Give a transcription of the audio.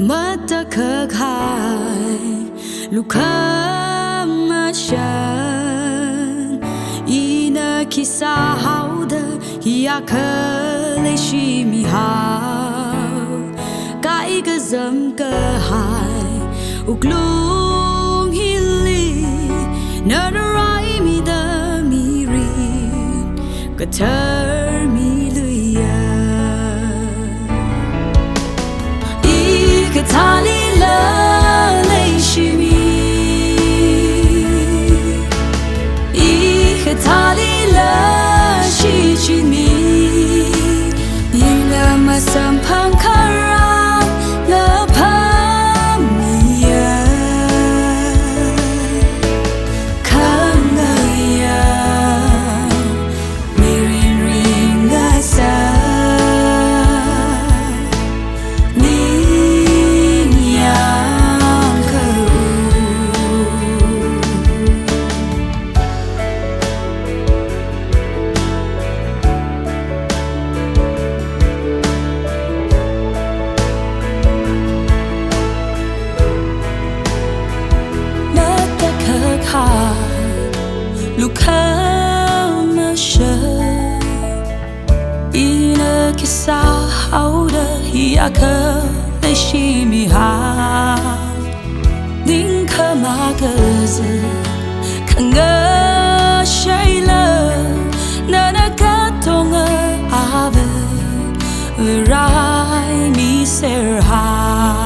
มาตะเคอขายลูกค้ามาฉันอีนาคิสาฮาวเดอยากเคเลยชิมิฮาวกายก็จำก็หายอุกลุงฮิลีนาไรมีเดมีรีก็เธอมีลุยก็ทาลีลาเลยชิมีอีก็ทาลีลาชิจิมียิ่งละมาสัมพันธ์คาราละพามียาข้างในยามีริงกาซาลูกค้ามาเชิญอีนาคิสาฮาวเดอยากเคเลยชิมิฮาดิ้งขมากเซขังเกใช่เลยนานาคาตงอาเบรายมีเสรหา